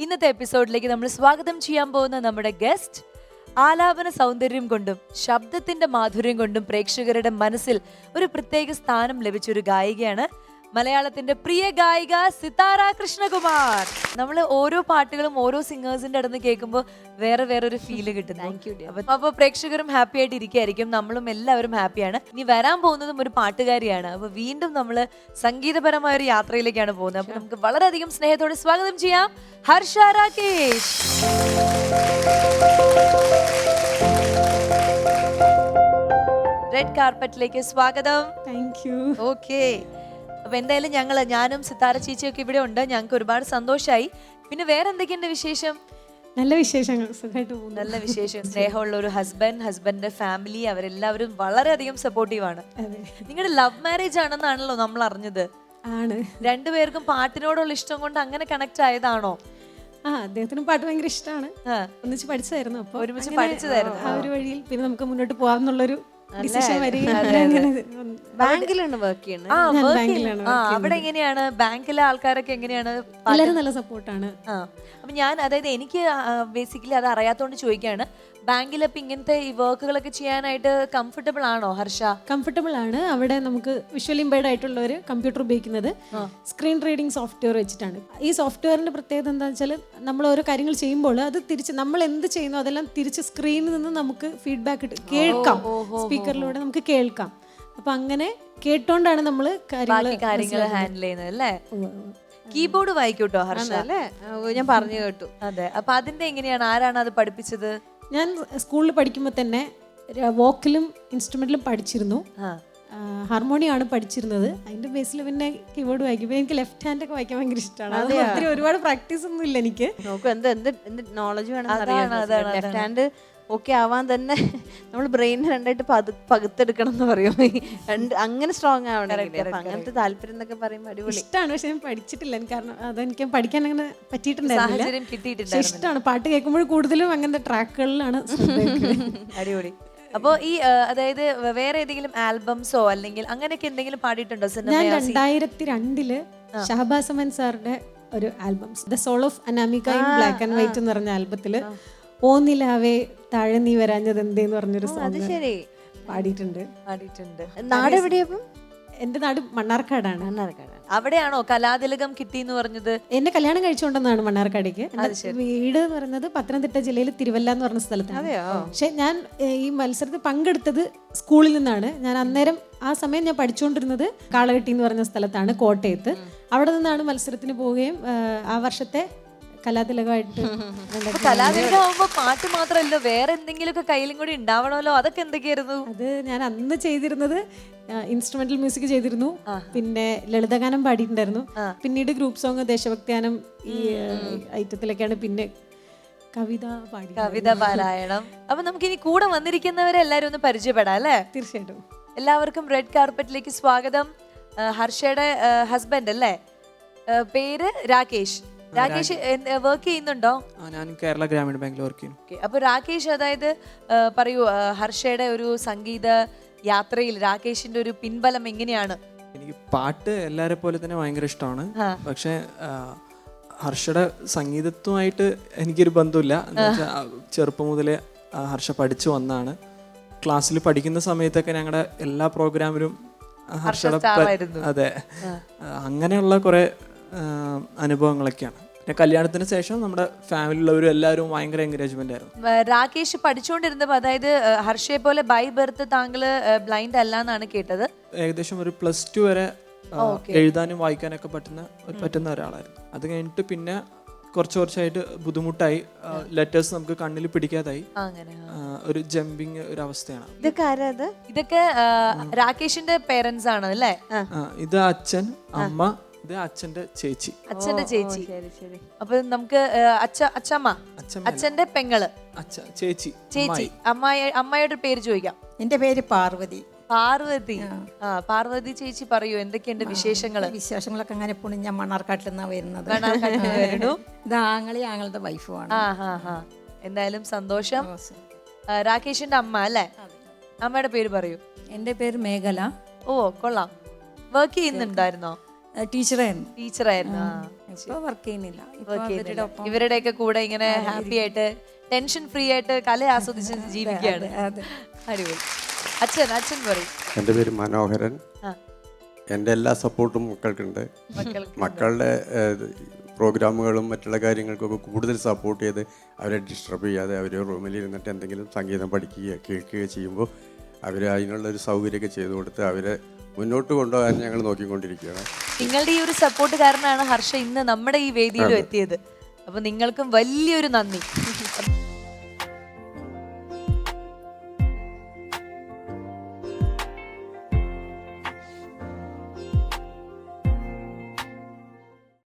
ഇന്നത്തെ എപ്പിസോഡിലേക്ക് നമ്മൾ സ്വാഗതം ചെയ്യാൻ പോകുന്ന നമ്മുടെ ഗസ്റ്റ് ആലാപന സൗന്ദര്യം കൊണ്ടും ശബ്ദത്തിന്റെ മാധുര്യം കൊണ്ടും പ്രേക്ഷകരുടെ മനസ്സിൽ ഒരു പ്രത്യേക സ്ഥാനം ലഭിച്ച ഒരു ഗായികയാണ്. മലയാളത്തിന്റെ പ്രിയ ഗായിക സിതാര കൃഷ്ണകുമാർ. നമ്മൾ ഓരോ പാട്ടുകളും ഓരോ സിംഗേഴ്സിന്റെ അടുത്ത് കേൾക്കുമ്പോൾ വേറെ ഒരു ഫീല് കിട്ടുന്നു. അപ്പൊ പ്രേക്ഷകരും ഹാപ്പി ആയിട്ട് ഇരിക്കുകയായിരിക്കും, നമ്മളും എല്ലാവരും ഹാപ്പിയാണ്. ഇനി വരാൻ പോകുന്നതും ഒരു പാട്ടുകാരിയാണ്. അപ്പൊ വീണ്ടും നമ്മള് സംഗീതപരമായ ഒരു യാത്രയിലേക്കാണ് പോകുന്നത്. അപ്പൊ നമുക്ക് വളരെയധികം സ്നേഹത്തോടെ സ്വാഗതം ചെയ്യാം ഹർഷ രാകേഷ്. റെഡ് കാർപ്പറ്റിലേക്ക് സ്വാഗതം. Thank you. ഓക്കെ, അപ്പൊ എന്തായാലും ഞാനും സിതാര ചേച്ചിയൊക്കെ ഇവിടെ ഉണ്ട്. ഞങ്ങൾക്ക് ഒരുപാട് സന്തോഷമായി. പിന്നെ വേറെ എന്തൊക്കെയുണ്ട് വിശേഷം? നല്ല വിശേഷങ്ങൾ, സുഖമായിട്ട് പോകുന്നു. നല്ല വിശേഷം. സ്നേഹമുള്ള ഒരു ഹസ്ബൻഡിന്റെ ഫാമിലി, അവരെല്ലാവരും വളരെയധികം സപ്പോർട്ടീവ് ആണ്. നിങ്ങളുടെ ലവ് മാരേജ് ആണെന്നാണല്ലോ നമ്മൾ അറിഞ്ഞത്. ആണ്. രണ്ടുപേർക്കും പാട്ടിനോടുള്ള ഇഷ്ടം കൊണ്ട് അങ്ങനെ കണക്ട് ആയതാണോ? അദ്ദേഹത്തിന് പാട്ട് ഭയങ്കര ഇഷ്ടമാണ്. ഒന്നിച്ച് പഠിച്ചതായിരുന്നു. അപ്പൊ ഒരുമിച്ച് പഠിച്ചതായിരുന്നു. ആ ഒരു വഴിയിൽ പിന്നെ നമുക്ക് മുന്നോട്ട് പോകാമെന്നുള്ളൊരു ബാങ്കിലാണ് വർക്ക് ചെയ്യുന്നത്. അവിടെ എങ്ങനെയാണ് ബാങ്കിലെ ആൾക്കാരൊക്കെ എങ്ങനെയാണ്? എല്ലാവരും നല്ല സപ്പോർട്ടാണ്. അപ്പൊ ഞാൻ എനിക്ക് ബേസിക്കലി അത് അറിയാത്തോണ്ട് ചോദിക്കാണ്. ബാങ്കിലൊക്കെ ഇങ്ങനത്തെ ഈ വർക്കുകളൊക്കെ ചെയ്യാനായിട്ട് കംഫർട്ടബിൾ ആണോ ഹർഷ? കംഫർട്ടബിൾ ആണ്. അവിടെ നമുക്ക് വിഷ്വൽ ഇമ്പയർഡ് ആയിട്ടുള്ള ഒരു കമ്പ്യൂട്ടർ ഉപയോഗിക്കുന്നത് സ്ക്രീൻ റീഡിംഗ് സോഫ്റ്റ്വെയർ വെച്ചിട്ടാണ്. ഈ സോഫ്റ്റ്വെയറിന്റെ പ്രത്യേകത എന്താണെന്ന് വെച്ചാൽ നമ്മൾ ഓരോ കാര്യങ്ങൾ ചെയ്യുമ്പോൾ അത് തിരിച്ച് നമ്മൾ എന്ത് ചെയ്യുന്നു അതെല്ലാം തിരിച്ച് സ്ക്രീനിൽ നിന്ന് നമുക്ക് ഫീഡ്ബാക്ക് കേൾക്കാം. സ്പീക്കറിലൂടെ നമുക്ക് കേൾക്കാം. അപ്പൊ അങ്ങനെ കേട്ടോണ്ടാണ് നമ്മൾ കാര്യങ്ങൾ ഹാൻഡിൽ ചെയ്യുന്നത് അല്ലേ? കീബോർഡ് വായിക്കൂട്ടോ ഹർഷ അല്ലേ? ഞാൻ പറഞ്ഞു കേട്ടു. അതെ. അപ്പൊ അതിന്റെ എങ്ങനെയാണ്, ആരാണ് അത് പഠിപ്പിച്ചത്? ഞാൻ സ്കൂളിൽ പഠിക്കുമ്പോൾ തന്നെ വോക്കലും ഇൻസ്ട്രുമെന്റിലും പഠിച്ചിരുന്നു. ഹാർമോണിയാണ് പഠിച്ചിരുന്നത്. അതിന്റെ ബേസിൽ പിന്നെ കീബോർഡ് വായിക്കും. എനിക്ക് ലെഫ്റ്റ് ഹാൻഡ് ഒക്കെ വായിക്കാൻ ഭയങ്കര ഇഷ്ടമാണ്. ഒത്തിരി ഒരുപാട് പ്രാക്ടീസ് ഒന്നും ഇല്ല എനിക്ക്. നോക്കൂ, എന്ത് നോളജ് വേണം. ലെഫ്റ്റ് ഹാൻഡ് ഓക്കെ ആവാൻ തന്നെ നമ്മൾ ബ്രെയിൻ രണ്ടായിട്ട് പകുത്തെടുക്കണം എന്ന് പറയും. അങ്ങനെ സ്ട്രോങ് ആവണമെങ്കിൽ അങ്ങനത്തെ താല്പര്യം എന്നൊക്കെ പറയുമ്പോൾ അടിപൊളി ഇഷ്ടമാണ്. പക്ഷെ ഞാൻ പഠിച്ചിട്ടില്ല. കാരണം അതെനിക്ക് പഠിക്കാൻ അങ്ങനെ പറ്റിയിട്ടുണ്ടായിരുന്നില്ല. ഇഷ്ടമാണ് പാട്ട് കേൾക്കുമ്പോൾ കൂടുതലും അങ്ങനത്തെ ട്രാക്കുകളിലാണ്. അടിപൊളി. അപ്പൊ ഈ അതായത് വേറെ ഏതെങ്കിലും ആൽബംസോ അല്ലെങ്കിൽ അങ്ങനെയൊക്കെ എന്തെങ്കിലും പാടിയിട്ടുണ്ടോ? ഞാൻ 2002 ഷഹബാസ് അമൻ സാറിന്റെ ഒരു albums the soul of Anamika in black and white എന്ന് പറഞ്ഞ ആൽബത്തില് ഓ നിലാവേ താഴെ നീ വരാഞ്ഞത് എന്തേന്ന് പറഞ്ഞൊരു സോങ് പാടിയിട്ടുണ്ട്. നാട് എവിടെയപ്പം? എന്റെ നാട് മണ്ണാർക്കാടാണ്. അവിടെയാണോ കലാതിലകം കിട്ടിയെന്ന് പറഞ്ഞത്? എന്നെ കല്യാണം കഴിച്ചുകൊണ്ടെന്നാണ് മണ്ണാർക്കാടേക്ക്. വീട് എന്ന് പറയുന്നത് പത്തനംതിട്ട ജില്ലയിൽ തിരുവല്ല എന്ന് പറഞ്ഞ സ്ഥലത്താണ്. പക്ഷെ ഞാൻ ഈ മത്സരത്തിൽ പങ്കെടുത്തത് സ്കൂളിൽ നിന്നാണ്. ഞാൻ അന്നേരം ആ സമയം ഞാൻ പഠിച്ചുകൊണ്ടിരുന്നത് കാളകെട്ടി എന്ന് പറഞ്ഞ സ്ഥലത്താണ്, കോട്ടയത്ത്. അവിടെ നിന്നാണ് മത്സരത്തിന് പോവുകയും ആ വർഷത്തെ കലാതിലകമായിട്ട്. കലാതിലകമാകുമ്പോ പാട്ട് മാത്രമല്ലോ, വേറെ എന്തെങ്കിലുമൊക്കെ കയ്യിലും കൂടി ഉണ്ടാവണമല്ലോ. അതൊക്കെ എന്തൊക്കെയായിരുന്നു? അത് ഞാൻ അന്ന് ചെയ്തിരുന്നത് ഇൻസ്ട്രുമെന്റൽ മ്യൂസിക് ചെയ്തിരുന്നു. പിന്നെ ലളിതഗാനം പാടിയിട്ടുണ്ടായിരുന്നു. പിന്നീട് ഗ്രൂപ്പ് സോങ്, ദേശഭക്തിഗാനം, ഈ ഐറ്റത്തിലൊക്കെയാണ് പിന്നെ കവിത പാരായണം. അപ്പൊ നമുക്ക് ഇനി കൂടെ വന്നിരിക്കുന്നവരെ എല്ലാരും ഒന്ന് പരിചയപ്പെടാം അല്ലേ? തീർച്ചയായിട്ടും. എല്ലാവർക്കും റെഡ് കാർപ്പറ്റിലേക്ക് സ്വാഗതം. ഹർഷയുടെ ഹസ്ബൻഡ് അല്ലേ? പേര് രാകേഷ്. രാകേഷ് വർക്ക് ചെയ്യുന്നുണ്ടോ? ഞാൻ കേരള ഗ്രാമീണ ബാങ്കിൽ വർക്ക് ചെയ്യുന്നു. അപ്പൊ രാകേഷ്, അതായത് പറയൂ, ഹർഷയുടെ ഒരു സംഗീത യാത്രയിൽ രാകേഷിന്റെ ഒരു പിൻബലം എങ്ങനെയാണ്? എനിക്ക് പാട്ട് എല്ലാരെ പോലെ തന്നെ ഭയങ്കര ഇഷ്ടമാണ്. പക്ഷെ ഹർഷയുടെ സംഗീതത്തുമായിട്ട് എനിക്കൊരു ബന്ധമില്ല. ചെറുപ്പം മുതലേ ഹർഷ പഠിച്ചു വന്നാണ്. ക്ലാസ്സിൽ പഠിക്കുന്ന സമയത്തൊക്കെ ഞങ്ങളുടെ എല്ലാ പ്രോഗ്രാമിലും ഹർഷയുടെ, അതെ, അങ്ങനെയുള്ള കുറെ അനുഭവങ്ങളൊക്കെയാണ്. പിന്നെ കല്യാണത്തിന് ശേഷം നമ്മുടെ ഫാമിലിയുള്ളവരും എല്ലാവരും ഭയങ്കര എൻകറേജ്മെന്റ് ആയിരുന്നു. രാകേഷ് പഠിച്ചുകൊണ്ടിരുന്നപ്പോ, അതായത് ഹർഷയെ പോലെ ബൈ ബർത്ത് താങ്കള് ബ്ലൈൻഡ് അല്ല എന്നാണ് കേട്ടത്. ഏകദേശം ഒരു +2 വരെ എഴുതാനും വായിക്കാനൊക്കെ പറ്റുന്ന ഒരാളായിരുന്നു. അത് കഴിഞ്ഞിട്ട് പിന്നെ കുറച്ചായിട്ട് ബുദ്ധിമുട്ടായി. ലെറ്റേഴ്സ് നമുക്ക് കണ്ണിൽ പിടിക്കാതായി. ഒരു ജമ്പിങ് ഒരു അവസ്ഥയാണ്. ഇതൊക്കെ രാകേഷിന്റെ പേരൻസ് ആണ് അല്ലേ? ഇത് അച്ഛൻ, അമ്മ, ഇത് അച്ഛന്റെ ചേച്ചി. അപ്പൊ നമുക്ക് അച്ഛന്റെ പെങ്ങള്, ചേച്ചി. അമ്മയുടെ പേര് ചോദിക്കാം. എന്റെ പേര് പാർവതി. പാർവതി ചേച്ചി പറയൂ, എന്തൊക്കെയുണ്ട് വിശേഷങ്ങള്? വിശേഷങ്ങളൊക്കെ അങ്ങനെ പോണു. ഞാൻ മണ്ണാർക്കാട്ടിൽ നിന്നാ വരുന്നത്. ഇത് ആങ്ങളുടെ വൈഫുമാണ്. എന്തായാലും സന്തോഷം. രാകേഷിന്റെ അമ്മ അല്ലേ? അമ്മയുടെ പേര് പറയൂ. എന്റെ പേര് മേഖല. ഓ, കൊള്ളാം. വർക്ക് ചെയ്യുന്നുണ്ടായിരുന്നോ? ടീച്ചറായിരുന്നു. ഇപ്പൊ വർക്ക് ചെയ്യുന്നില്ല. ഇപ്പൊ അവരുടെ ഒപ്പം ഇവരുടെയൊക്കെ കൂടെ ഇങ്ങനെ ഹാപ്പി ആയിട്ട് ടെൻഷൻ ഫ്രീ ആയിട്ട് കല ആസ്വദിച്ച് ജീവിക്കുകയാണ്. അടിപൊളി. അച്ഛൻ പറയും. എൻ്റെ പേര് മനോഹരൻ. എൻ്റെ എല്ലാ സപ്പോർട്ടും മക്കൾക്കുണ്ട്. മക്കളുടെ പ്രോഗ്രാമുകളും മറ്റുള്ള കാര്യങ്ങൾക്കൊക്കെ കൂടുതൽ സപ്പോർട്ട് ചെയ്ത് അവരെ ഡിസ്റ്റർബ് ചെയ്യാതെ അവർ റൂമിൽ ഇരുന്നിട്ട് എന്തെങ്കിലും സംഗീതം പഠിക്കുകയോ കേൾക്കുകയോ ചെയ്യുമ്പോൾ അവർ അതിനുള്ളൊരു സൗകര്യമൊക്കെ ചെയ്തു കൊടുത്ത് അവരെ മുന്നോട്ട് കൊണ്ടുപോകാൻ ഞങ്ങൾ നോക്കിക്കൊണ്ടിരിക്കുകയാണ്. നിങ്ങളുടെ ഈ ഒരു സപ്പോർട്ട് കാരണമാണ് ഹർഷ ഇന്ന് നമ്മുടെ ഈ വേദിയിലും എത്തിയത്. അപ്പൊ നിങ്ങൾക്കും വലിയൊരു നന്ദി.